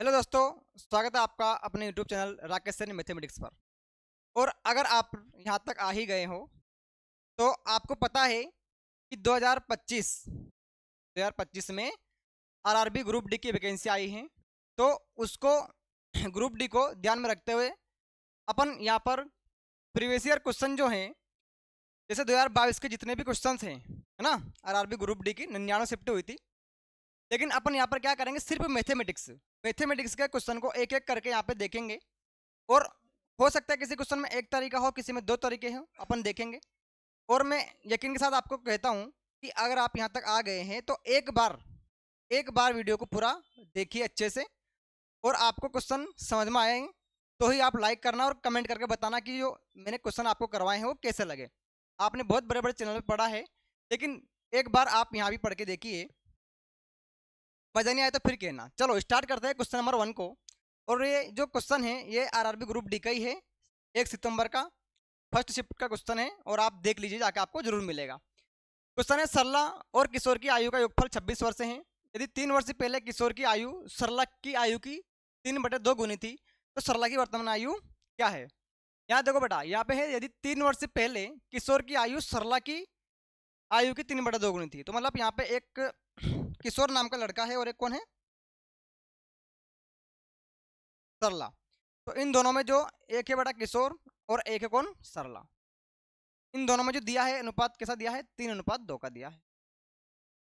Hello दोस्तों, स्वागत है आपका अपने YouTube channel Rakesh Saini mathematics पर। और अगर आप यहाँ तक आ ही गए हो तो आपको पता है कि 2025 में आरआरबी ग्रुप डी की वैकेंसी आई है। तो उसको ग्रुप डी को ध्यान में रखते हुए अपन यहाँ पर प्रीवियस ईयर क्वेश्चन जो हैं, जैसे 2022 के जितने भी क्वेश्चन हैं, है ना, आरआरबी ग्रुप डी की 99 शिफ्ट हुई थी। लेकिन अपन यहाँ पर क्या करेंगे, सिर्फ मैथमेटिक्स के क्वेश्चन को एक एक करके यहाँ पे देखेंगे। और हो सकता है किसी क्वेश्चन में एक तरीका हो, किसी में दो तरीके हो, अपन देखेंगे। और मैं यकीन के साथ आपको कहता हूँ कि अगर आप यहाँ तक आ गए हैं तो एक बार वीडियो को पूरा देखिए अच्छे से, और आपको क्वेश्चन समझ में आए तो ही आप लाइक करना और कमेंट करके बताना कि जो मैंने क्वेश्चन आपको करवाए हैं वो कैसे लगे। आपने बहुत बड़े बड़े चैनल पर पढ़ा है, लेकिन एक बार आप यहाँ भी पढ़ के देखिए, मजा नहीं आया तो फिर कहना। चलो स्टार्ट करते हैं क्वेश्चन नंबर 1 को। और ये जो क्वेश्चन है ये आरआरबी ग्रुप डी का ही है, 1 सितंबर का फर्स्ट शिफ्ट का क्वेश्चन है, और आप देख लीजिए जाके, आपको जरूर मिलेगा। क्वेश्चन है, सरला और किशोर की आयु का योगफल 26 वर्ष है। यदि 3 वर्ष पहले किशोर की आयु सरला की आयु की 3/2 गुनी थी तो सरला की वर्तमान आयु क्या है। यहाँ देखो बेटा, यहाँ पे है यदि 3 वर्ष पहले किशोर की आयु सरला की आयु की 3/2 गुनी थी, तो मतलब यहाँ पे एक किशोर नाम का लड़का है और एक कौन है, सरला। तो इन दोनों में जो एक है बेटा किशोर और एक है कौन, सरला। इन दोनों में जो दिया है अनुपात कैसा दिया है, 3:2 का दिया है।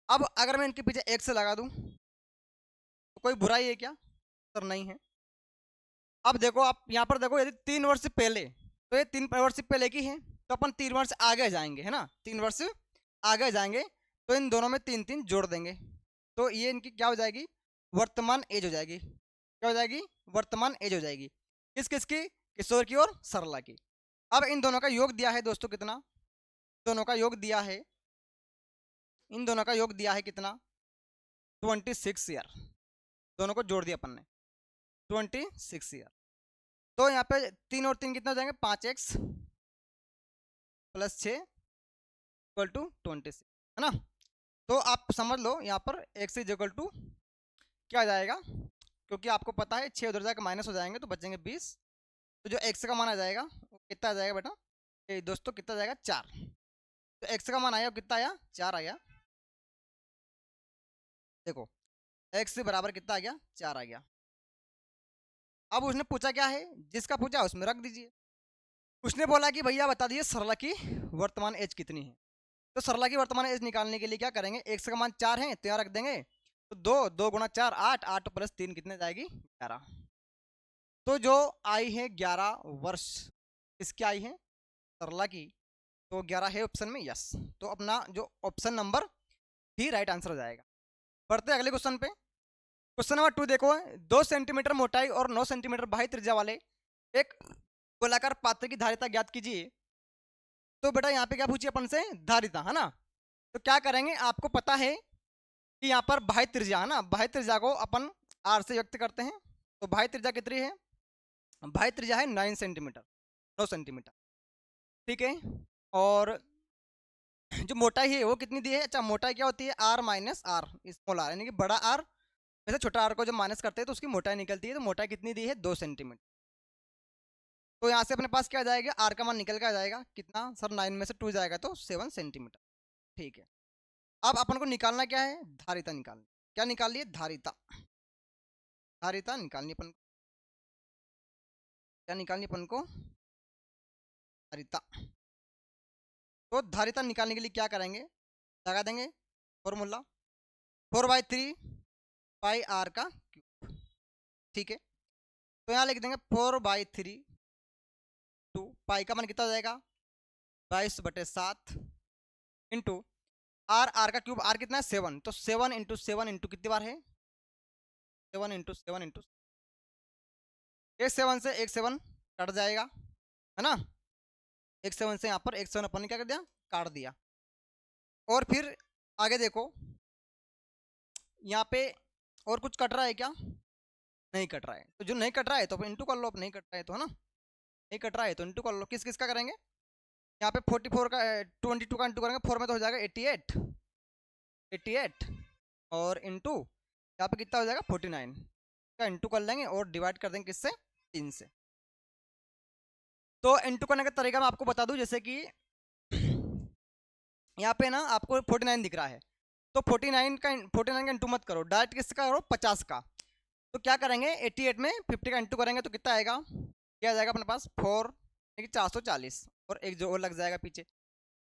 अब अगर मैं इनके पीछे एक से लगा दूं तो कोई बुराई है क्या, सर नहीं है। अब देखो, आप यहाँ पर देखो, यदि 3 वर्ष पहले, तो ये 3 वर्ष पहले की है, तो अपन 3 वर्ष आगे जाएंगे, है ना, 3 वर्ष आगे जाएंगे तो इन दोनों में 3 3 जोड़ देंगे, तो ये इनकी क्या हो जाएगी, वर्तमान एज हो जाएगी। क्या हो जाएगी, वर्तमान एज हो जाएगी। किस किस की, किशोर की और सरला की। अब इन दोनों का योग दिया है दोस्तों कितना, दोनों का योग दिया है, इन दोनों का योग दिया है कितना, 26 ईयर। दोनों को जोड़ दिया अपन ने, 26 ईयर। तो यहाँ पे 3 और 3 कितना हो जाएंगे, 5x + 6 = 26, है ना। तो आप समझ लो यहाँ पर x इज इक्वल टू क्या आ जाएगा, क्योंकि आपको पता है 6 उधर जाकर माइनस हो जाएंगे तो बचेंगे 20। तो जो x का मान आ जाएगा वो कितना आ जाएगा बेटा, ये दोस्तों कितना आ जाएगा, 4। तो x का मान आया, कितना आया, 4 आया। देखो x बराबर कितना आ गया, 4 आ गया। अब उसने पूछा क्या है, जिसका पूछा उसमें रख दीजिए। उसने बोला कि भैया बता दीजिए सरला की वर्तमान एज कितनी है। तो सरला की वर्तमान एज निकालने के लिए क्या करेंगे, x का मान 4 है तो यहाँ रख देंगे, तो 2 2 × 4 8, 8 + 3 कितने जाएगी, 11। तो जो आई है 11 वर्ष, किसकी आई है, सरला की, तो 11 है ऑप्शन में, यस। तो अपना जो ऑप्शन नंबर ही राइट आंसर हो जाएगा। बढ़ते अगले क्वेश्चन पे। क्वेश्चन नंबर 2 देखो, 2 सेंटीमीटर मोटाई और 9 सेंटीमीटर बाह्य त्रिज्या वाले एक गोलाकार पात्र की धारिता ज्ञात कीजिए। तो बेटा यहाँ पे क्या पूछिए अपन से, धारिता, है ना। तो क्या करेंगे, आपको पता है कि यहाँ पर बाह्य त्रिज्या, है ना, बाह्य त्रिज्या को अपन r से व्यक्त करते हैं। तो बाह्य त्रिज्या कितनी है, बाह्य त्रिज्या है 9 सेंटीमीटर, 9 सेंटीमीटर, ठीक है। और जो मोटाई है वो कितनी दी है, अच्छा मोटाई क्या होती है, r - r, स्मॉल r, यानी कि बड़ा r में से छोटा r को जब माइनस करते हैं तो उसकी मोटाई निकलती है। तो मोटाई कितनी दी है, 2 सेंटीमीटर। तो यहाँ से अपने पास क्या आ जाएगा, r का मान निकल के आ जाएगा कितना, सर 9 में से 2 जाएगा तो 7 सेंटीमीटर, ठीक है। अब अपन को निकालना क्या है, धारिता निकालनी। क्या निकाल लिए, धारिता, धारिता निकालनी अपन को। क्या निकालनी अपन को, धारिता। तो धारिता निकालने के लिए क्या करेंगे, लगा देंगे फॉर्मूला, 4/3 पाई r का क्यूब, ठीक है। तो यहाँ लिख देंगे 4/3 टू पाई का मान कितना हो जाएगा, 22/7 इंटू r का क्यूब, r कितना है 7, तो 7 × 7 इंटू कितनी बार है, 7 × 7 इंटू, एक 7 से एक 7 कट जाएगा, है ना। एक 7 से यहाँ पर एक 7 अपन ने क्या कर दिया, काट दिया। और फिर आगे देखो, यहाँ पे और कुछ कट रहा है क्या, नहीं कट रहा है। तो जो नहीं कट रहा है तो इंटू कर लो, अब नहीं कट रहा है तो, है ना, नहीं कट रहा है तो इंटू कर लो। किस किस का करेंगे, यहाँ पे 44 का 22 का इंटू करेंगे, 4 में तो हो जाएगा 88, 88, और इंटू यहाँ पे कितना हो जाएगा 49, का इंटू कर लेंगे और डिवाइड कर देंगे किससे, 3 से। तो इंटू करने का तरीका मैं आपको बता दूं, जैसे कि यहाँ पे ना आपको 49 दिख रहा है, तो 49 का इंटू मत करो, डायरेक्ट किसका करो, 50 का। तो क्या करेंगे, 88 में 50 का इंटू करेंगे तो कितना आएगा, क्या आ जाएगा अपने पास 4, 440, और एक जो और लग जाएगा पीछे।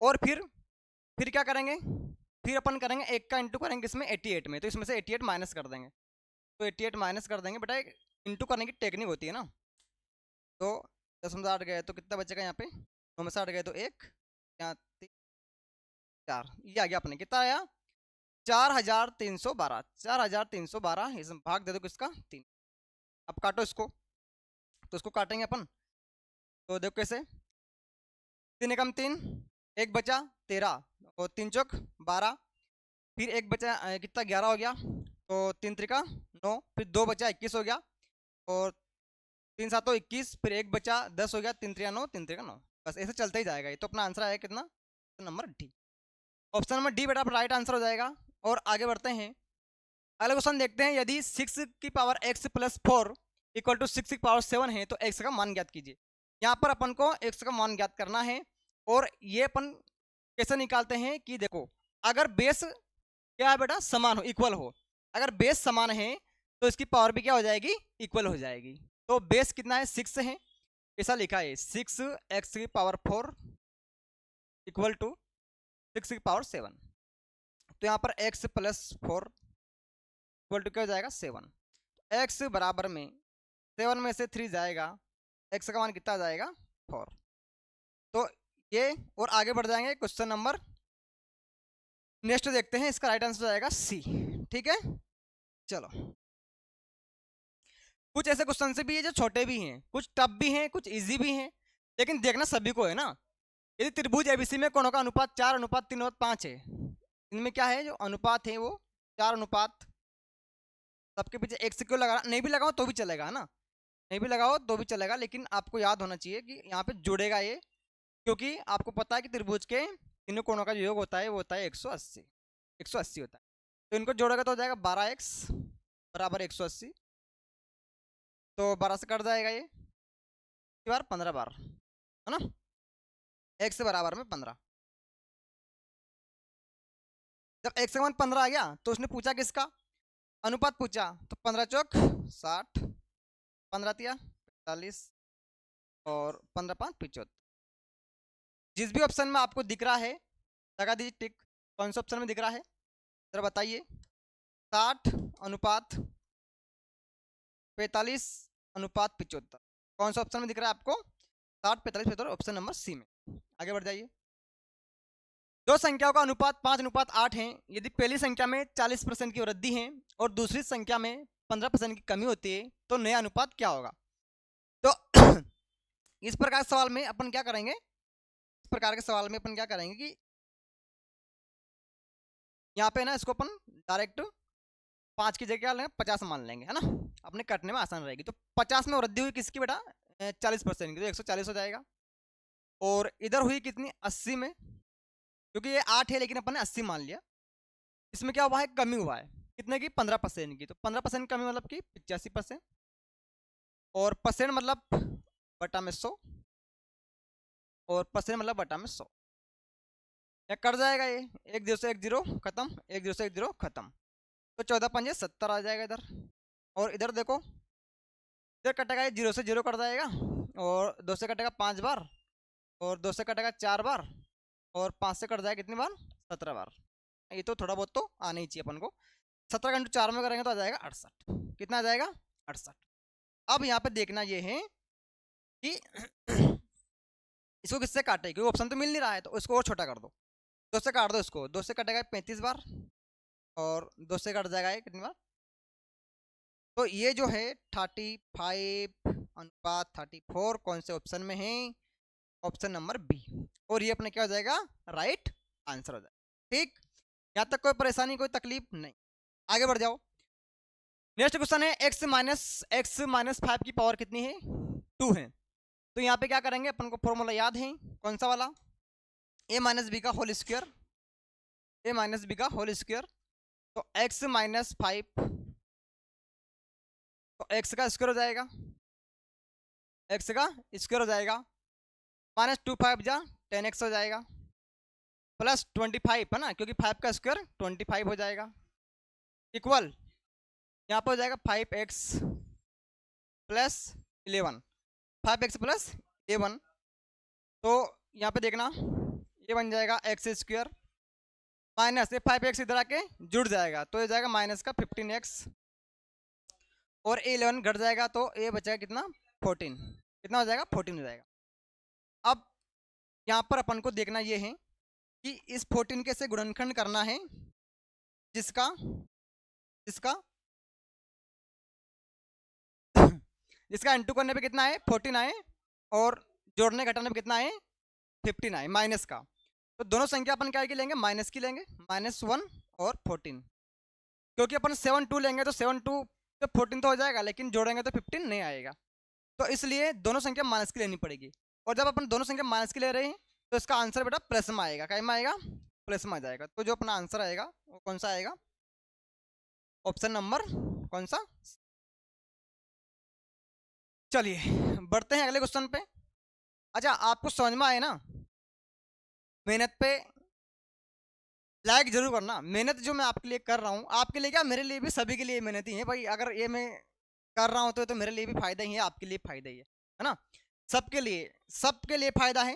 और फिर क्या करेंगे, फिर अपन करेंगे 1 का इंटू करेंगे इसमें 88 में, तो इसमें से 88 माइनस कर देंगे। तो 88 माइनस कर देंगे, बेटा इंटू करने की टेक्निक होती है ना। तो 10 में से 8 गए तो कितना बचेगा यहाँ पे, 9 में से 8 गए तो 1, यहाँ 3, 4, ये आ गया अपने, कितना आया 4312। 4312 इसमें भाग दे दो किसका, 3। अब काटो इसको, तो इसको काटेंगे अपन, तो देखो कैसे, 3 एकम 3, 1 बचा 13, और 3 चौक 12, फिर 1 बचा कितना 11 हो गया, तो 3 त्रिका 9, फिर 2 बचा 21 हो गया, और 3 सातों 21, फिर 1 बचा 10 हो गया, 3 त्रिया 9, 3 त्रिका 9। बस ऐसे चलता ही जाएगा। ये तो अपना आंसर आया कितना, तो number D, option number D बेटा राइट आंसर हो जाएगा। और आगे बढ़ते हैं, अगला क्वेश्चन देखते हैं, यदि 6 की power x plus 4 equal to 6 की पावर 7 है तो x का मान ज्ञात कीजिए। यहाँ पर अपन को x का मान ज्ञात करना है, और ये अपन कैसे निकालते हैं कि देखो, अगर बेस क्या है बेटा, समान हो, इक्वल हो, अगर बेस समान है तो इसकी पावर भी क्या हो जाएगी, इक्वल हो जाएगी। तो बेस कितना है, 6 है, ऐसा लिखा है 6x की पावर 4 इक्वल टू 6 की पावर 7। तो यहाँ पर x प्लस 4 इक्वल टू क्या हो जाएगा, 7। x बराबर में 7 में से 3 जाएगा, x का मान कितना आ जाएगा, 4। तो ये, और आगे बढ़ जाएंगे, क्वेश्चन नंबर नेक्स्ट देखते हैं, इसका राइट आंसर जाएगा सी। ठीक है, चलो। कुछ ऐसे क्वेश्चन से भी है जो छोटे भी हैं, कुछ टफ भी हैं, कुछ इजी भी हैं, लेकिन देखना सभी को है ना। यदि त्रिभुज एबीसी में कोणों का अनुपात 4:3:5 है, इनमें क्या है, जो अनुपात है वो 4:, सबके पीछे एक से क्यों लगा, नहीं भी लगाओ तो भी चलेगा ना, नहीं भी लगाओ तो भी चलेगा, लेकिन आपको याद होना चाहिए कि यहाँ पे जुड़ेगा ये, क्योंकि आपको पता है कि त्रिभुज के तीनों कोणों का जो योग होता है वो होता है 180 होता है। तो इनको जोड़ेगा तो हो जाएगा 12x बराबर 180, तो 12 से कट जाएगा ये, बार 15 बार है ना, x बराबर में 15। जब x का मान 15 आ गया तो उसने पूछा किसका अनुपात पूछा, तो 15 चौक 60, 15 तिया 45, और 15 5 75। जिस भी ऑप्शन में आपको दिख रहा है लगा दीजिए टिक, कौन सा ऑप्शन में दिख रहा है जरा बताइए, 60:45:75, कौन सा ऑप्शन में दिख रहा है आपको, 60:45:75, ऑप्शन नंबर सी में। आगे बढ़ जाइए, दो संख्याओं का अनुपात 5:8 है, यदि पहली संख्या में 40% की वृद्धि है और दूसरी संख्या में 15% की कमी होती है तो नया अनुपात क्या होगा। तो इस प्रकार के सवाल में अपन क्या करेंगे, इस प्रकार के सवाल में अपन क्या करेंगे कि यहाँ पे ना इसको अपन डायरेक्ट 5 की जगह क्या लेंगे, 50 मान लेंगे, है ना, अपने कटने में आसान रहेगी। तो 50 में वृद्धि हुई किसकी बेटा, 40% की, तो 140 हो जाएगा। और इधर हुई कितनी, 80 में, क्योंकि ये 8 है लेकिन अपन ने 80 मान लिया। इसमें क्या हुआ है, कमी हुआ है, कितने की, 15% की, तो 15% कमी मतलब कि 85%, और परसेंट मतलब बटा में 100, और परसेंट मतलब बटा में 100, या कट जाएगा ये, 1 0 से 1 0 खत्म, 1 0 से 1 0 खत्म, तो 14 5 70 आ जाएगा इधर। और इधर देखो, इधर कटेगा ये 0 से 0 कट जाएगा, और 2 से कटेगा 5 बार, और 2 से कटेगा 4 बार, और 5 से कट जाएगा कितनी बार, 17 बार। ये तो थोड़ा बहुत तो आना ही चाहिए अपन को। 17 घंटे 4 में करेंगे तो आ जाएगा 68, कितना आ जाएगा 68। अब यहाँ पे देखना ये है कि इसको किससे काटे, क्योंकि ऑप्शन तो मिल नहीं रहा है, तो इसको और छोटा कर दो, 2 से काट दो इसको, 2 से कटेगा 35 बार, और 2 से कट जाएगा ये कितनी बार, तो ये जो है 35:34 कौन से ऑप्शन में है, ऑप्शन नंबर बी, और ये अपने क्या हो जाएगा, राइट आंसर हो जाएगा। ठीक, यहाँ तक कोई परेशानी कोई तकलीफ नहीं, आगे बढ़ जाओ। नेक्स्ट क्वेश्चन है x-5 की पावर कितनी है, 2 है। तो यहाँ पे क्या करेंगे, अपन को फॉर्मूला याद है, कौन सा वाला, a - b का होल स्क्वायर, a - b का होल स्क्वायर। तो x - 5 तो एक्स का स्क्वायर हो जाएगा, एक्स का स्क्वायर हो जाएगा, माइनस 2 5 जा 10x हो जाएगा, प्लस 25 है ना, क्योंकि 5 का स्क्वायर 25 हो जाएगा, इक्वल यहाँ पर हो जाएगा 5x प्लस 11, 5x प्लस 11। तो यहाँ पे देखना ये बन जाएगा एक्स स्क्वायर माइनस ये 5x इधर आके जुड़ जाएगा, तो ये जाएगा माइनस का 15x, और ये 11 घट जाएगा, तो ये बचेगा कितना 14, कितना हो जाएगा 14 हो जाएगा। अब यहाँ पर अपन को देखना ये है कि इस 14 के से गुणनखंड करना है जिसका जिसका जिसका इंटू करने पे कितना है 14 आए, और जोड़ने घटाने पे कितना है 15 आए माइनस का। तो दोनों संख्या अपन क्या की लेंगे, माइनस की लेंगे, -1 और 14, क्योंकि अपन 7 2 लेंगे तो 7 2 तो 14 तो हो जाएगा, लेकिन जोड़ेंगे तो 15 नहीं आएगा, तो इसलिए दोनों संख्या माइनस की लेनी पड़ेगी। और जब अपन दोनों संख्या माइनस की ले रहे हैं तो इसका आंसर बेटा प्लस में आएगा, क्या में आएगा प्लस में आ जाएगा। तो जो अपना आंसर आएगा वो कौन सा आएगा, ऑप्शन नंबर कौन सा। चलिए बढ़ते हैं अगले क्वेश्चन पे। अच्छा आपको समझ में आए ना, मेहनत पे लाइक जरूर करना, मेहनत जो मैं आपके लिए कर रहा हूँ, आपके लिए क्या मेरे लिए भी, सभी के लिए मेहनत ही है भाई। अगर ये मैं कर रहा हूँ तो मेरे लिए भी फायदा ही है, आपके लिए फायदा ही है ना, सबके लिए फायदा है,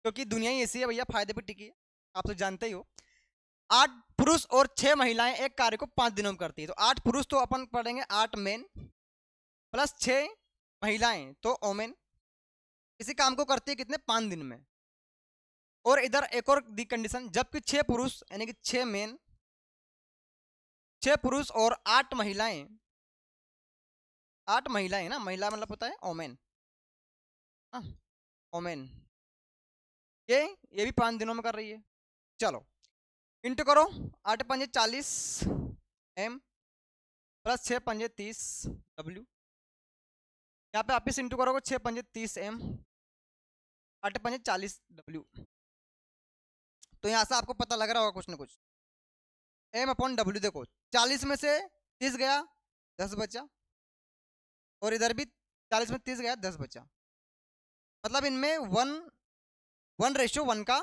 क्योंकि दुनिया ही ऐसी है भैया, फायदे पे टिकी है, आप तो जानते ही हो। 8 पुरुष और 6 महिलाएं एक कार्य को 5 दिनों में करती है, तो 8 पुरुष तो अपन पढ़ेंगे 8 मेन प्लस 6 महिलाएं तो ओमेन, इसी काम को करती है कितने 5 दिन में। और इधर एक और दी कंडीशन, जबकि 6 पुरुष यानी कि 6 मेन 6 पुरुष और 8 महिलाएं, 8 महिलाएं ना, महिला मतलब होता है ओमेन, ओमेन, ये भी 5 दिनों में कर रही है। चलो इंटू करो, 8 पंजे 40 एम प्लस 6 पंजे 30 डब्ल्यू, यहाँ पे वापिस इंटू करोगे 6 पंजे 30 एम, 8 पंजे 40 डब्ल्यू। तो यहाँ से आपको पता लग रहा होगा कुछ ना कुछ, एम अपॉन डब्ल्यू। देखो 40 में से 30 गया 10 बचा, और इधर भी 40 में 30 गया 10 बचा, मतलब इनमें 1:1 का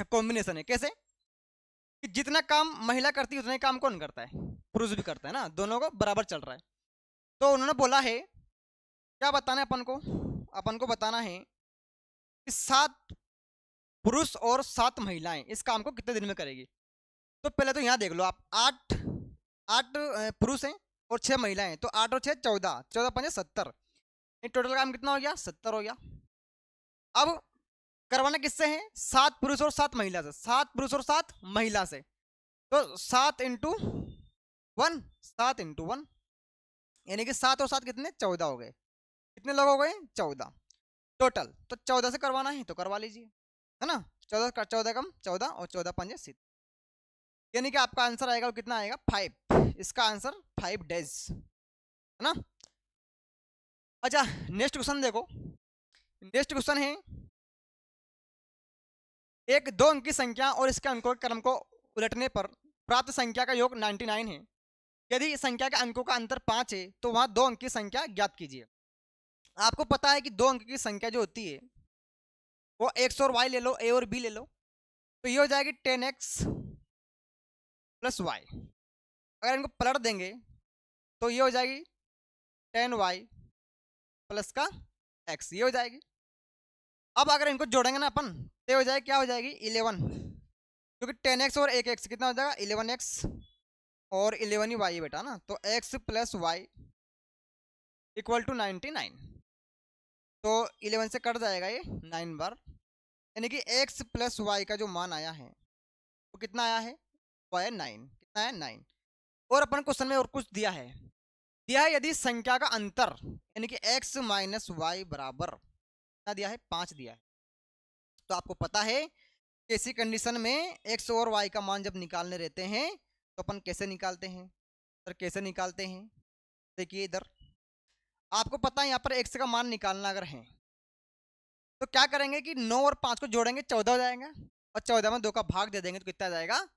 कॉम्बिनेशन है। कैसे कि जितना काम महिला करती है उतना ही काम कौन करता है, पुरुष भी करता है ना, दोनों को बराबर चल रहा है। तो उन्होंने बोला है क्या बताना है अपन को बताना है कि 7 पुरुष और 7 महिलाएं इस काम को कितने दिन में करेगी। तो पहले तो यहाँ देख लो आप, 8 पुरुष हैं और 6 महिलाएं हैं, तो 8 और 6 14, 14 पंजे 70, टोटल काम कितना हो गया 70 हो गया। अब करवाना किससे है, 7 पुरुष और 7 महिला से, 7 पुरुष और 7 महिला से, तो 7 इंटू 1, 7 इंटू 1, यानी कि 7 और 7 कितने 14 हो गए, कितने लोग हो गए 14 टोटल। तो 14 से करवाना है तो करवा लीजिए, है ना, 14 कम 14 और 14 पंजे 7, यानी कि आपका आंसर आएगा वो कितना आएगा 5, इसका आंसर 5 डेज, है ना। अच्छा नेक्स्ट क्वेश्चन देखो, नेक्स्ट क्वेश्चन है एक 2 अंक की संख्या और इसके अंकों के क्रम को उलटने पर प्राप्त संख्या का योग 99 है। यदि इस संख्या के अंकों का अंतर 5 है तो वहां 2 अंक की संख्या ज्ञात कीजिए। आपको पता है कि 2 अंक की संख्या जो होती है वो एक्स और वाई ले लो, ए और बी ले लो, तो ये हो जाएगी 10x प्लस वाई। अगर इनको पलट देंगे तो ये हो जाएगी 10y प्लस का x, ये हो जाएगी। अब अगर इनको जोड़ेंगे ना अपन तो ये हो जाएगी क्या हो जाएगी 11, क्योंकि 10x और 1x कितना हो जाएगा 11x और 11 ही y है बेटा ना, तो x plus y equal to 99। तो 11 से कट जाएगा ये 9 बार, यानी कि x प्लस वाई का जो मान आया है वो कितना आया है, वो आया 9, कितना है 9। और अपन क्वेश्चन में और कुछ दिया है यदि संख्या का अंतर यानी कि x माइनस वाई बराबर कितना दिया है 5 दिया है। तो आपको पता है कि इसी कंडीशन में x और y का मान जब निकालने रहते हैं तो अपन कैसे निकालते हैं, सर कैसे निकालते हैं, देखिए इधर आपको पता है यहाँ पर x का मान निकालना अगर है तो क्या करेंगे कि 9 और 5 को जोड़ेंगे 14 हो जाएगा, और 14 में 2 का भाग दे देंगे तो कितना आ जाएगा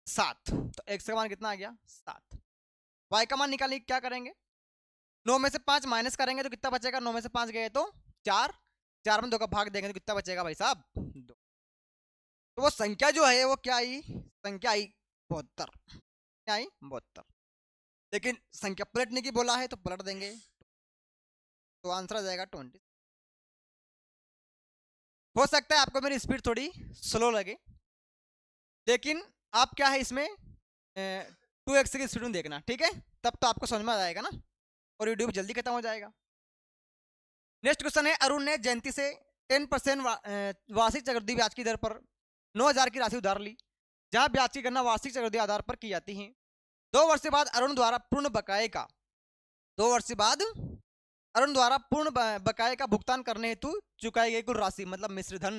7। तो x का मान कितना आ गया 7। y का मान निकालने क्या करेंगे, 9 में से 5 माइनस करेंगे तो कितना बचेगा? 9 में से 5 गए तो 4, 4 में 2 का भाग देंगे तो कितना बचेगा भाई साहब? 2। तो वो संख्या जो है वो क्या आई? संख्या आई 72। क्या आई? 72। लेकिन संख्या पलटने की बोला है तो पलट देंगे, तो आंसर आ जाएगा 20। हो सकता है आपको मेरी स्पीड थोड़ी स्लो लगे, लेकिन आप क्या है इसमें 2x की स्पीड में देखना, ठीक है? तब तो आपको समझ में आ जाएगा ना, और वीडियो जल्दी खत्म हो जाएगा। नेक्स्ट क्वेश्चन है, अरुण ने जयंती से 10% वार्षिक चक्रवृद्धि ब्याज की दर पर 9,000 की राशि उधार ली, जहां ब्याज की गणना वार्षिक चक्रवृद्धि आधार पर की जाती है। 2 वर्ष बाद अरुण द्वारा पूर्ण बकाये का 2 वर्ष बाद अरुण द्वारा पूर्ण बकाये का भुगतान करने हेतु चुकाई गई कुल राशि, मतलब मिश्रधन।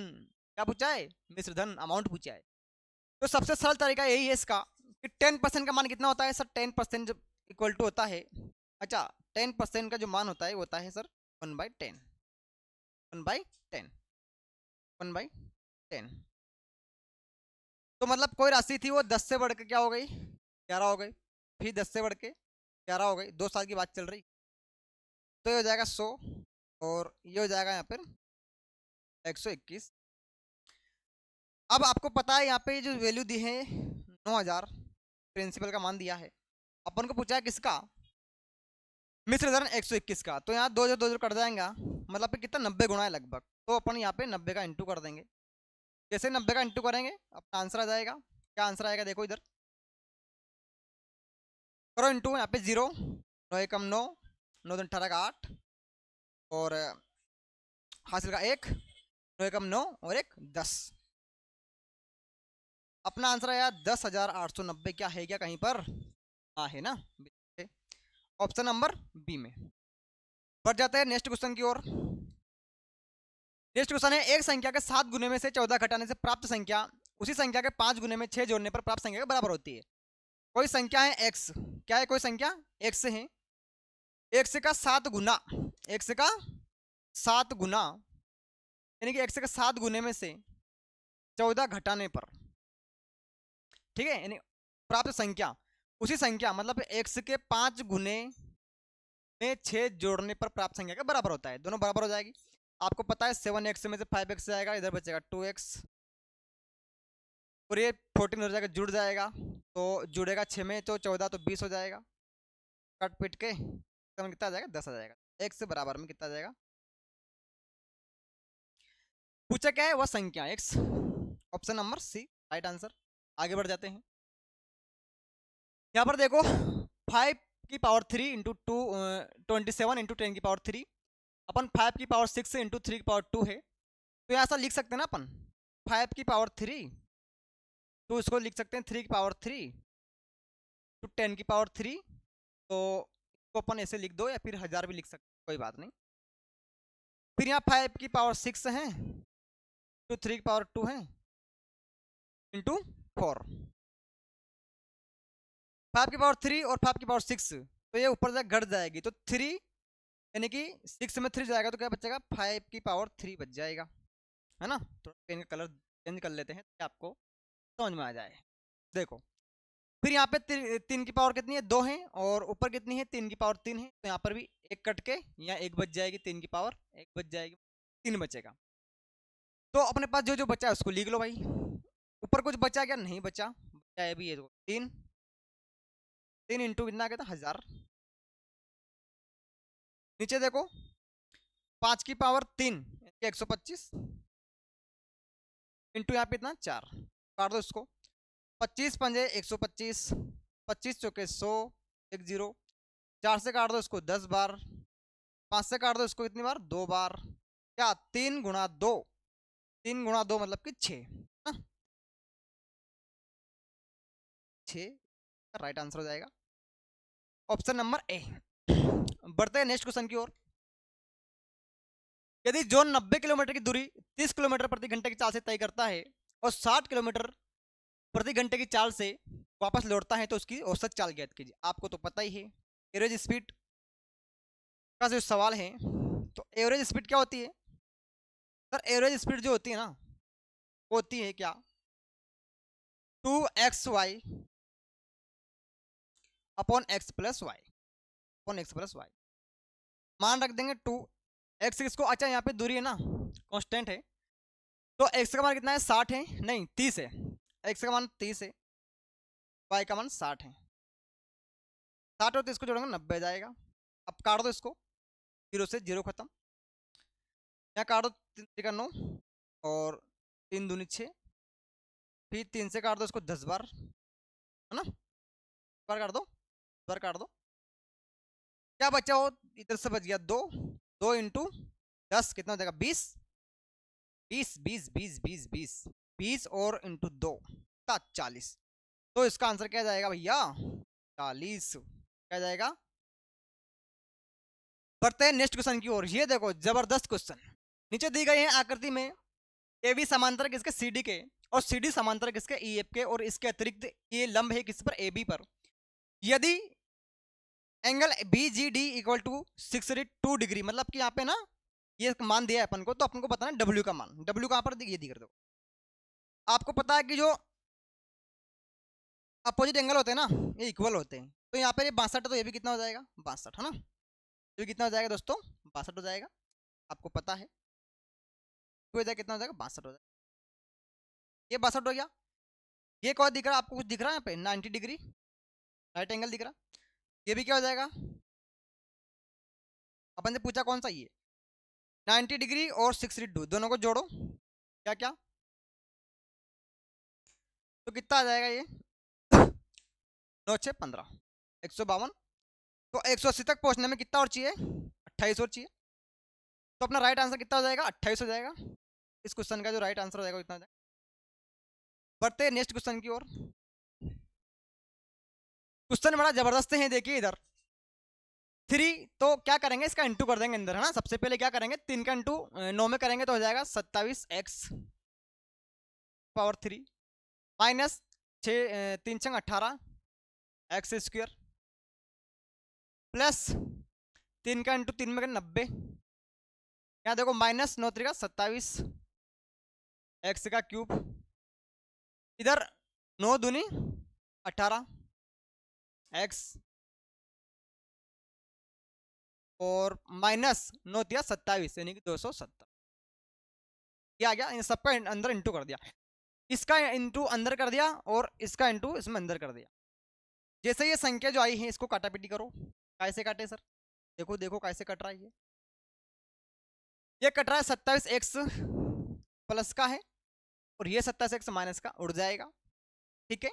क्या पूछा है? मिश्रधन, अमाउंट पूछा है। तो सबसे सरल तरीका यही है इसका कि 10% का मान कितना होता है सर? 10% इक्वल टू होता है, अच्छा 10% का जो मान होता है वो होता है सर 1/10, 1/10, 1/10। तो मतलब कोई राशि थी वो 10 से बढ़ के क्या हो गई? 11 हो गई, फिर 10 से बढ़ के 11 हो गई, 2 साल की बात चल रही। तो ये हो जाएगा 100 और ये हो जाएगा यहाँ पर 121। अब आपको पता है यहाँ पे जो वैल्यू दी है 9,000 प्रिंसिपल का मान दिया है, अपन को पूछा है किसका? मिश्र धन 121 का। तो यहाँ 2 कट जाएगा, मतलब कितना 90 गुना है लगभग। तो अपन यहाँ पे 90 का इंटू कर देंगे। जैसे 90 का इंटू करेंगे अपना आंसर आ जाएगा। क्या आंसर आएगा देखो इधर, करो इंटू। यहाँ पे 0, 9 एकम 9, 9 दूनी 18 का 8, और हासिल का 1, 9 एकम 9 और 1 10। अपना आंसर आया 10,890। क्या है क्या कहीं पर? हाँ है ना, ऑप्शन नंबर बी में। बढ़ जाते हैं नेक्स्ट क्वेश्चन की ओर। नेक्स्ट क्वेश्चन है, एक संख्या के 7 गुने में से 14 घटाने से प्राप्त संख्या उसी संख्या के 5 गुने में 6 जोड़ने पर प्राप्त संख्या के बराबर होती है। कोई संख्या है x, क्या है? कोई संख्या x है, x का 7 गुना, x का 7 गुना, यानी कि x के 7 गुने में से 14 घटाने पर, ठीक है, यानी प्राप्त संख्या उसी संख्या, मतलब x के 5 गुने में 6 जोड़ने पर प्राप्त संख्या के बराबर होता है। दोनों बराबर हो जाएगी। आपको पता है 7x में से 5x जाएगा, इधर बचेगा 2x, और ये 14 हो जाएगा, जुड़ जाएगा, तो जुड़ेगा 6 में तो 14 तो 20 हो जाएगा। कट पिट के कितना आ जाएगा? 10 आ जाएगा। x से बराबर में कितना आ जाएगा? पूछा क्या है? वह संख्या x। Option number C right answer. आगे बढ़ जाते हैं। यहाँ पर देखो 5 की पावर 3 इंटू 27 इंटू 10 की पावर 3 अपन 5 की पावर 6 इंटू 3 की पावर 2 है। तो यहाँ ऐसा लिख सकते हैं ना अपन 5 की पावर 3, तो इसको लिख सकते हैं 3 की पावर 3 टू 10 की पावर 3। तो इसको अपन ऐसे लिख दो, या फिर 1000 भी लिख सकते हैं, कोई बात नहीं। फिर यहाँ 5 की पावर 6 है टू 3 की पावर 2 है इंटू 4। 5 की पावर 3 और 5 की पावर 6, तो ये ऊपर से घट जाएगी, तो 3 यानी कि 6 में 3 जाएगा तो क्या बचेगा? 5 की पावर 3 बच जाएगा, है ना? तो पेन का कलर चेंज कर लेते हैं ताकि आपको समझ में आ जाए। देखो फिर यहाँ पे 3 की पावर कितनी है? 2 है, और ऊपर कितनी है? 3 की पावर 3 है, तो यहाँ पर भी एक कट के यहाँ एक बच जाएगी, 3 की पावर 1 बच जाएगी, 3 बचेगा। तो अपने पास जो जो बचा है उसको लिख लो भाई। ऊपर कुछ बचा क्या? नहीं बचा, बचा है भी ये 3, 3 इंटू कितना आ गया था? 1000। नीचे देखो 5 की पावर 3 125 इंटू यहाँ पे इतना 4, काट दो इसको। 25 पंजे 125, 25 चौके 100, 1 0, 4 से काट दो इसको 10 बार, 5 से काट दो इसको कितनी बार? 2 बार। क्या? 3 गुणा 2, 3 गुणा 2 मतलब कि 6, 6 राइट आंसर हो जाएगा, ऑप्शन नंबर ए। बढ़ते हैं नेक्स्ट क्वेश्चन की ओर। यदि जोन 90 किलोमीटर की दूरी 30 किलोमीटर प्रति घंटे की चाल से तय करता है और 60 किलोमीटर प्रति घंटे की चाल से वापस लौटता है, तो उसकी औसत चाल ज्ञात कीजिए। आपको तो पता ही है एवरेज स्पीड का जो सवाल है, तो एवरेज स्पीड क्या होती है सर? एवरेज स्पीड जो होती है ना, वो होती है क्या? 2xy upon x plus y, upon x plus y. मान रख देंगे 2। एक्स किसको, अच्छा यहाँ पे दूरी है ना, कांस्टेंट है, तो एक्स का मान कितना है 60 है, नहीं 30 है, एक्स का मान 30 है, वाई का मान 60 है। 60 हो तो इसको जोड़ेंगे 90 आ जाएगा। अब काट दो इसको, 0 से 0 खत्म, यहाँ काट दो 3 9 और 3 दूनी 6, फिर 3 से काट दो इसको 10 बार, है ना, बार काट दो, बार काट दो, क्या बचा हो, इधर से बच गया 2, 2 इंटू 10 कितना हो जाएगा 20, 20 20 20 20 20 20 और इंटू 2 40। तो इसका आंसर क्या जाएगा भैया, 40 क्या जाएगा। बढ़ते हैं नेक्स्ट क्वेश्चन की ओर। ये देखो जबरदस्त क्वेश्चन, नीचे दी गई है आकृति में ए बी समांतर किसके सी डी के और सी डी समांतर किसके ई एफ के, और इसके अतिरिक्त ये लंब है किस पर, ए बी पर। यदि angle B G D equal to 62 degree, मतलब कि यहाँ पे ना ये मान दिया है अपन को, तो अपन को बताना डब्ल्यू का मान। डब्ल्यू कहाँ पर, ये दिख रहा है आपको पता है कि जो अपोजिट एंगल होते हैं ना ये इक्वल होते हैं, तो यहाँ पर ये 62 है, तो ये भी कितना हो जाएगा 62, है ना, ये भी कितना हो जाएगा दोस्तों 62 हो जाएगा, आपको पता है हो जाएगा कितना हो जाएगा 62 हो जाएगा, ये 62 हो गया। ये क्या दिख रहा है आपको, कुछ दिख रहा है यहाँ पे 90 डिग्री राइट एंगल दिख रहा, ये भी क्या हो जाएगा, अपन ने पूछा कौन सा, ये 90 डिग्री और 62 दोनों को जोड़ो, क्या क्या, तो कितना आ जाएगा ये 9 6 15 152। तो 180 तक पहुंचने में कितना और चाहिए, 28 और चाहिए, तो अपना राइट आंसर कितना हो जाएगा 28 हो जाएगा। इस क्वेश्चन का जो राइट आंसर हो जाएगा कितना हो जाएगा। बढ़ते हैं नेक्स्ट क्वेश्चन की ओर। क्वेश्चन बड़ा जबरदस्त है, देखिए इधर 3, तो क्या करेंगे इसका इंटू कर देंगे अंदर, है ना। सबसे पहले क्या करेंगे 3 का इंटू 9 में करेंगे तो हो जाएगा 27x power 3 minus 3 6 18 x square plus 3 का इंटू 3 में 90, यहाँ देखो माइनस 9 3 27 एक्स का क्यूब, इधर 9 दूनी 18 एक्स और माइनस 9 दिया 27 यानी कि 270, ये आ गया। इन सबका अंदर इंटू कर दिया, इसका इंटू अंदर कर दिया और इसका इंटू इसमें अंदर कर दिया। जैसे ये संख्या जो आई है इसको काटापीटी करो, कैसे काटे सर, देखो देखो कैसे कट रहा है ये कट रहा है 27x प्लस का है और ये 27x माइनस का उड़ जाएगा, ठीक है।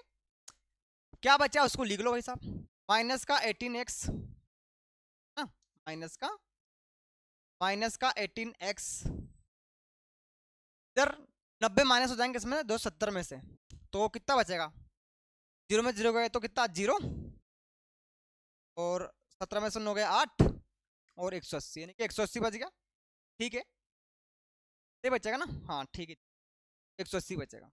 क्या बचा उसको लिख लो भाई साहब, माइनस का 18x ना, माइनस का 18x, इधर 90 माइनस हो जाएंगे इसमें 270 में से, तो कितना बचेगा, 0 में 0 गए तो कितना 0 और 17 में से 9 गए 8 और 180 यानी कि 180 बच गया, ठीक है, ये बचेगा ना, हाँ ठीक है 180 बचेगा।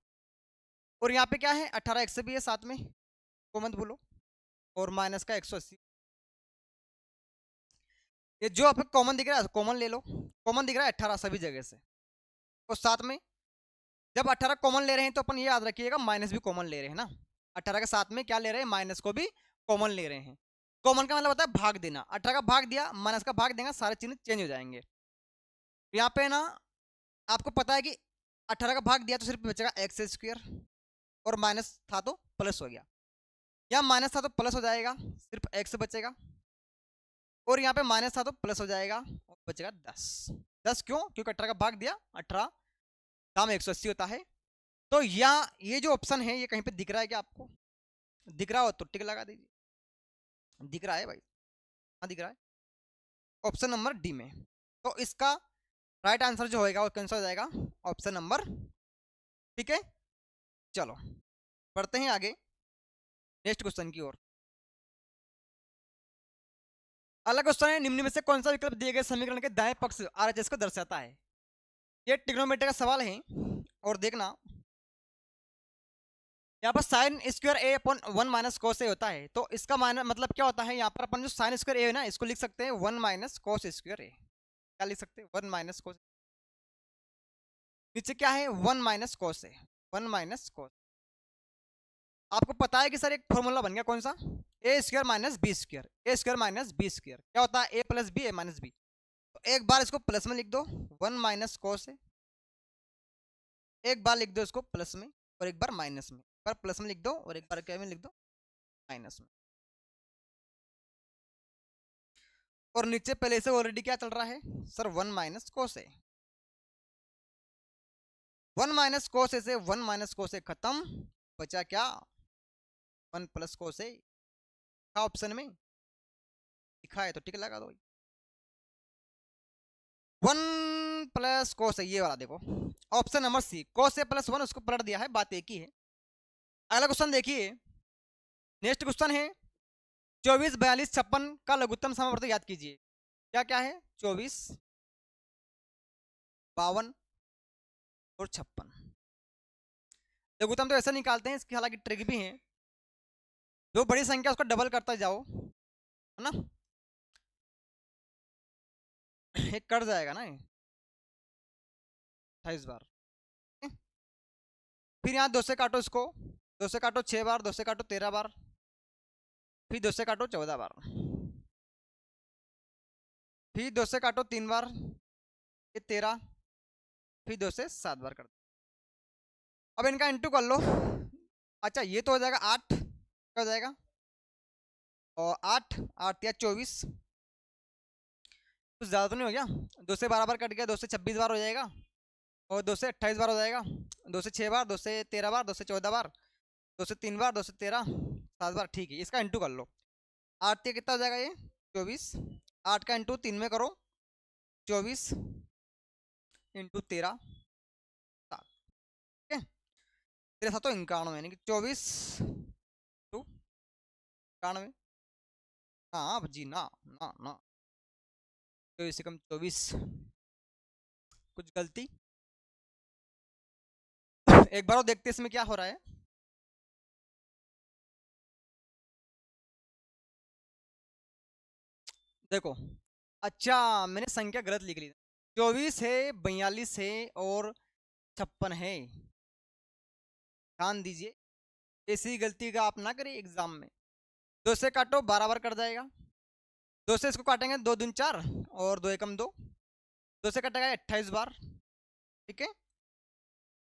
और यहाँ पे क्या है 18x भी है साथ में, को मत भूलो, और माइनस का 180, ये जो आपको कॉमन दिख रहा है कॉमन ले लो, कॉमन दिख रहा है 18 सभी जगह से, और साथ में जब 18 कॉमन ले रहे हैं तो अपन ये याद रखिएगा माइनस भी कॉमन ले रहे हैं ना, 18 के साथ में क्या ले रहे हैं माइनस को भी कॉमन ले रहे हैं। कॉमन का मतलब होता है भाग देना, 18 का भाग दिया माइनस का भाग देगा सारे चिन्ह चेंज हो जाएंगे। यहाँ पे ना आपको पता है कि 18 का भाग दिया तो सिर्फ बचेगा एक्स स्क्वायर और माइनस था तो प्लस हो गया, यहाँ माइनस था तो प्लस हो जाएगा सिर्फ एक्स बचेगा, और यहाँ पे माइनस था तो प्लस हो जाएगा और बचेगा 10 क्यों, क्योंकि 18 का भाग दिया 18 दाम 180 होता है। तो यहाँ ये जो ऑप्शन है ये कहीं पे दिख रहा है क्या आपको, दिख रहा हो तो टिक लगा दीजिए, दिख रहा है भाई, हाँ दिख रहा है ऑप्शन नंबर डी में। तो इसका राइट आंसर जो होएगा वो कैंसिल हो जाएगा ऑप्शन नंबर, ठीक है। चलो बढ़ते हैं आगे नेक्स्ट क्वेश्चन की ओर। अगला क्वेश्चन है निम्न में से कौन सा विकल्प दिए गए समीकरण के दाएं पक्ष आरएचएस को दर्शाता है। ये ट्रिग्नोमेट्री का सवाल है और देखना यहाँ पर साइन स्क्वायर ए अपॉन 1 माइनस कोस ए होता है, तो इसका माइनस मतलब क्या होता है, यहाँ पर अपन जो साइन स्क्वायर ए है ना इसको लिख सकते हैं 1 माइनस कोस स्क्वायर ए, क्या लिख सकते हैं 1 माइनस कोस, नीचे क्या है 1 माइनस कोस ए, 1 माइनस कोस। आपको पता है कि सर एक फॉर्मूला बन गया कौन सा, ए स्क्वायर माइनस बी स्क्वायर, ए स्क्वायर माइनस बी स्क्वायर क्या होता है ए प्लस बी ए माइनस बी, तो एक बार इसको प्लस में लिख दो 1 माइनस कोस है, एक बार लिख दो इसको प्लस में और एक बार माइनस में, एक बार प्लस में लिख दो और एक बार क्या में लिख दो माइनस में। और नीचे पहले से ऑलरेडी क्या चल रहा है सर 1 माइनस कोस है, 1 माइनस कोस से 1 माइनस कोस खत्म, बचा क्या 1 प्लस कोस है, ऑप्शन में लिखा है तो टिक लगा दो। 1 प्लस कोस है ये वाला देखो, ऑप्शन नंबर सी कोस से प्लस 1 उसको पलट दिया है, बात एक ही है। अगला क्वेश्चन देखिए, नेक्स्ट क्वेश्चन है 24 42 56 का लघुत्तम समावर्त याद कीजिए। क्या क्या है 24 52 और 56। लघुत्तम तो ऐसा निकालते हैं, इसकी हालांकि ट्रिक भी है, जो बड़ी संख्या उसको डबल करता जाओ है ना, एक कट जाएगा ना 28 बार। फिर यहाँ 2 से काटो इसको, 2 से काटो 6 बार, 2 से काटो 13 बार, फिर 2 से काटो 14 बार, फिर 2 से काटो 3 बार, ये 13, फिर 2 से 7 बार कर दो। अब इनका इंटू कर लो। अच्छा ये तो हो जाएगा 8, क्या हो जाएगा और 8 8 या 24, कुछ ज़्यादा तो नहीं हो गया, 2 से 12 बार कट गया, 2 से 26 बार हो जाएगा और 2 से 28 बार हो जाएगा, 2 से 6 बार, 2 से 13 बार, 2 से 14 बार, 2 से 3 बार, 2 से 13 7 बार, ठीक है इसका इंटू कर लो। 8 से कितना हो जाएगा ये 24, 8 का इंटू 3 में करो 24 इंटू 13 7, ठीक है, 13 7 91 यानी कि 24 टू 91। हाँ जी ना ना ना 24 से कम 24, कुछ गलती। एक बार और देखते इसमें क्या हो रहा है। देखो अच्छा मैंने संख्या गलत लिख ली, 24 है 42 है और 56 है, ध्यान दीजिए ऐसी गलती का आप ना करिए एग्जाम में। 2 से काटो 12 बार कट जाएगा, 2 से इसको काटेंगे 2 दूनी 4 और 2 एकम 2, 2 से कटेगा 28 बार, ठीक है,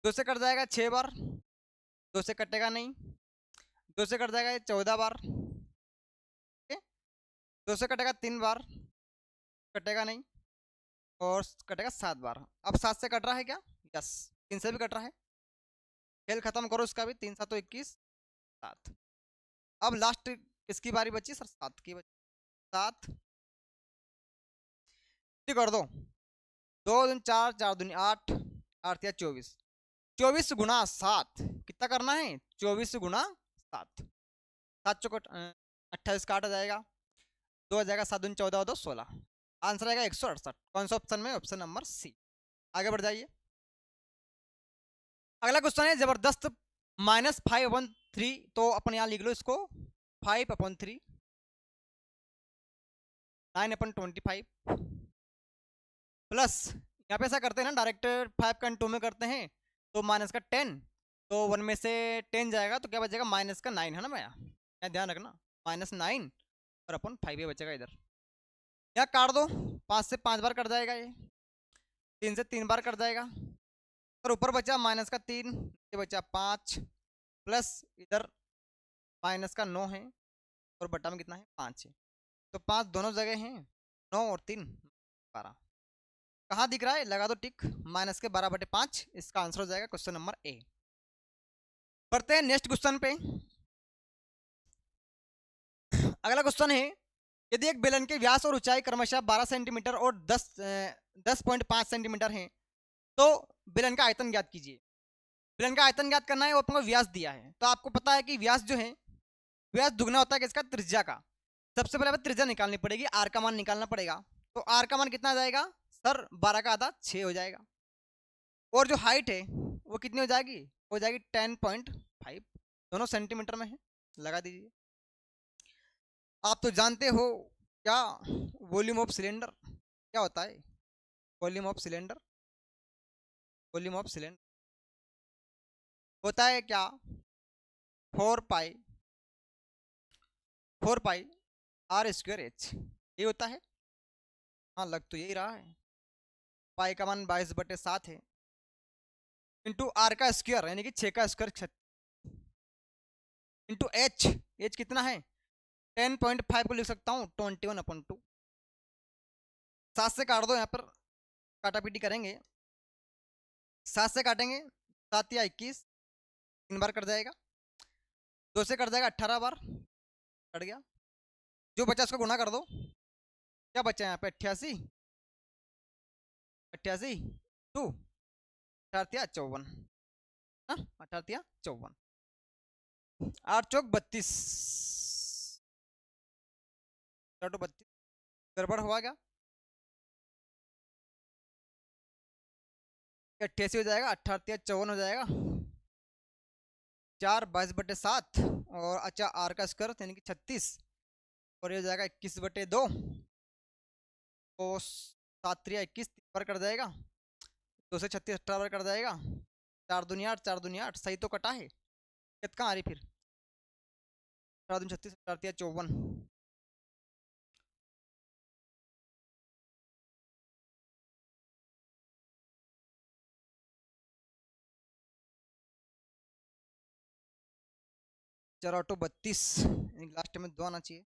2 से कट जाएगा 6 बार, 2 से कटेगा नहीं, 2 से कट जाएगा 14 बार, ठीक है, 2 से कटेगा 3 बार, कटेगा नहीं और कटेगा 7 बार। अब 7 से कट रहा है क्या, यस 3 से भी कट रहा है, खेल खत्म करो इसका भी, 3 7 21 7। अब लास्ट किसकी बारी बची सर 7 की बची, 7 कर दो, 2 दूनी 4 4 दूनी 8 8 या 24, 24 गुना 7 कितना करना है 24 गुना 7, 7 चौकट 28 काटा जाएगा, 2 आ जाएगा 7 दूनी 14 2 16, आंसर आएगा 168। कौन सा ऑप्शन में, ऑप्शन नंबर सी। आगे बढ़ जाइए, अगला क्वेश्चन है जबरदस्त -5/3, तो अपन यहाँ लिख लो इसको 5/3 9/25 प्लस, यहाँ पे ऐसा करते हैं ना डायरेक्ट 5 का 2 में करते हैं तो माइनस का 10, तो 1 में से 10 जाएगा तो क्या बचेगा माइनस का 9 है ना भैया, यहाँ ध्यान रखना -9 और अपन 5 ये बचेगा इधर, यहाँ काट दो 5 से 5 बार कट जाएगा, ये 3 से 3 बार कट जाएगा और ऊपर बचा माइनस का 3, ये बचा 5 प्लस इधर माइनस का 9 है और बटा में कितना है 5 है, तो 5 दोनों जगह हैं, 9 और 3 12, कहाँ दिख रहा है लगा दो टिक, माइनस के 12/5, इसका आंसर हो जाएगा क्वेश्चन नंबर ए। बढ़ते हैं नेक्स्ट क्वेश्चन पे। अगला क्वेश्चन है यदि एक बेलन के व्यास और ऊंचाई क्रमशः 12 सेंटीमीटर और 10.5 सेंटीमीटर है तो बेलन का आयतन ज्ञात कीजिए। बेलन का आयतन ज्ञात करना है, वो आपको व्यास दिया है, तो आपको पता है कि व्यास जो है व्यास दुगना होता है किसका, त्रिज्या का। सबसे पहले हमें त्रिज्या निकालनी पड़ेगी, आर का मान निकालना पड़ेगा, तो आर का मान कितना आ जाएगा सर 12 का आधा 6 हो जाएगा, और जो हाइट है वो कितनी हो जाएगी, हो जाएगी 10.5, दोनों सेंटीमीटर में है, लगा दीजिए। आप तो जानते हो क्या वॉल्यूम ऑफ सिलेंडर क्या होता है, volume of cylinder, volume of cylinder होता है क्या 4 पाई, 4 पाई R² H, ये होता है। हाँ लग तो यही रहा है। पाई का मान 22/7 है, इंटू आर का स्क्वायर यानी कि 6 का स्क्वायर, इंटू एच। एच कितना है? 10.5 को लिख सकता हूँ 21/2। 7 से काट दो, यहाँ पर काटा पीटी करेंगे। 7 से काटेंगे, 7 या 21, 3 बार कट जाएगा। 2 से कट जाएगा 18 बार, कट गया। जो बचा उसको गुना कर दो, क्या बचा यहाँ पे? 88, 88 टू 18 54, हाँ 18 54, 8 चौक 32, 32, गड़बड़ हुआ क्या? 88 हो जाएगा, 18 54 हो जाएगा, 4 22/7, और अच्छा आर का स्क्वायर यानी कि 36, और ये हो जाएगा 21/2, तो 7 3 21, 3 बार कट जाएगा। 2 से 36 18 बार कट जाएगा। 4 दूनी 8, 4 दूनी 8, सही तो कटा है। कित कहाँ आ रही फिर? 4 दूनी 36, 18 54। चार ऑटो 32, लास्ट में 2 आना चाहिए।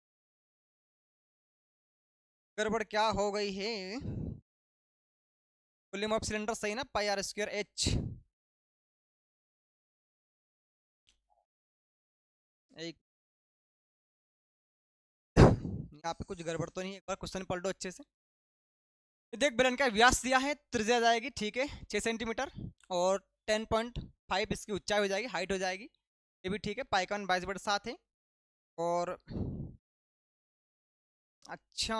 गड़बड़ क्या हो गई है? वॉल्यूम ऑफ सिलेंडर सही ना, पाई आर स्क्वायर एच। एक यहाँ पे कुछ गड़बड़ तो नहीं है? एक बार क्वेश्चन पढ़ लो अच्छे से। देख बेलन का व्यास दिया है, त्रिज्या जाएगी ठीक है 6 सेंटीमीटर, और 10.5 इसकी ऊंचाई हो जाएगी, हाइट हो जाएगी, ये भी ठीक है। पाइकन 22/7 है। और अच्छा,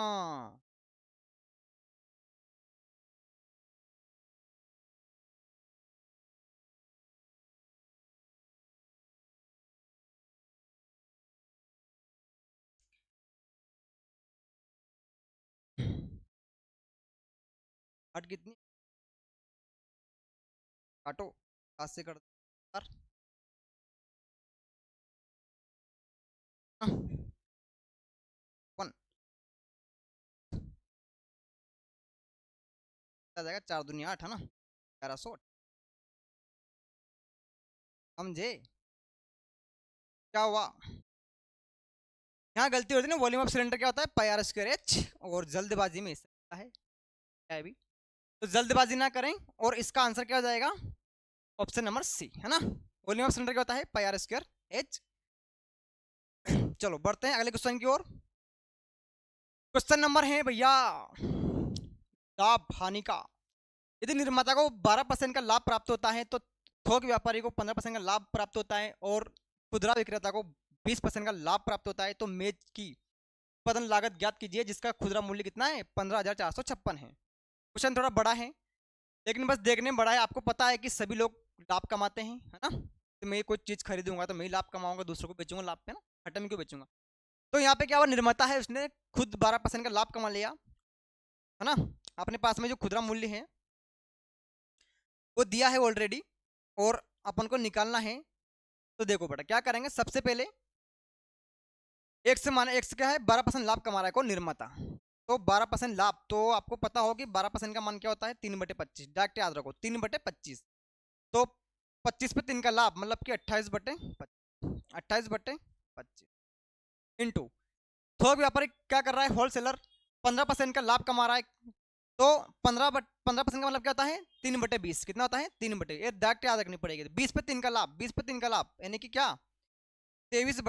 हट कितनी काटो, 7 से कर दो, चार। हाँ, 1 आ जाएगा, 4 दूनी 8 है ना, 1100। समझे क्या हुआ? यहाँ गलती होती है ना, वॉल्यूम ऑफ सिलेंडर क्या होता है? पाई आर स्क्वायर एच, और जल्दबाजी में इसका है क्या है भी, तो जल्दबाजी ना करें, और इसका आंसर क्या हो जाएगा? ऑप्शन नंबर सी है ना। वॉल्यूम ऑफ सिलेंडर क्या होता है? पाई आर स्क्वायर एच। चलो बढ़ते हैं अगले क्वेश्चन की ओर। क्वेश्चन नंबर है भैया लाभ हानि का। यदि निर्माता को 12% का लाभ प्राप्त होता है, तो थोक व्यापारी को 15% का लाभ प्राप्त होता है, और खुदरा विक्रेता को 20% का लाभ प्राप्त होता है, तो मेज की उत्पादन लागत ज्ञात कीजिए जिसका खुदरा मूल्य कितना है? 15,456 है। क्वेश्चन थोड़ा बड़ा है, लेकिन बस देखने में बड़ा है। आपको पता है कि सभी लोग लाभ कमाते हैं, है ना। तो मैं कोई चीज़ खरीदूंगा तो मैं ही लाभ कमाऊंगा, दूसरों को बेचूंगा लाभ पे ना, घाटे में क्यों बेचूंगा। तो यहाँ पे क्या हुआ, निर्माता है उसने खुद 12% का लाभ कमा लिया, है ना। अपने पास में जो खुदरा मूल्य है वो दिया है ऑलरेडी, और अपन को निकालना है। तो देखो बेटा क्या करेंगे, सबसे पहले एक से माने, एक से क्या है 12% लाभ कमा रहा है कौन? निर्माता। तो 12% लाभ, तो आपको पता हो कि 12% का मान क्या होता है? 3/25, डायरेक्ट याद रखो 3/25। तो 25 पे 3 का लाभ मतलब कि 28/25, 28/25 इंटू थोक व्यापारी क्या कर रहा है? होलसेलर 15% का लाभ कमा रहा है, तो 15% का मतलब क्या होता है? 3/20 कितना होता है? 3 ये डायरेक्ट याद रखनी पड़ेगी। 20 पे 3 का लाभ, 20 पे 3 का लाभ यानी कि क्या? 23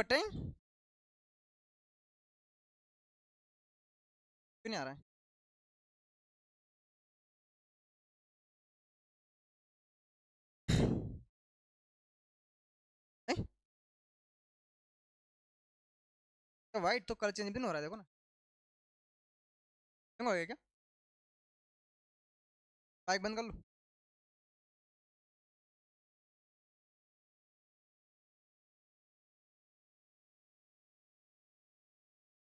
क्यों नहीं आ रहा है? नहीं? तो वाइट तो कलर चेंज भी नहीं हो रहा है, देखो ना। क्यों हो गया क्या? बाइक बंद कर लो।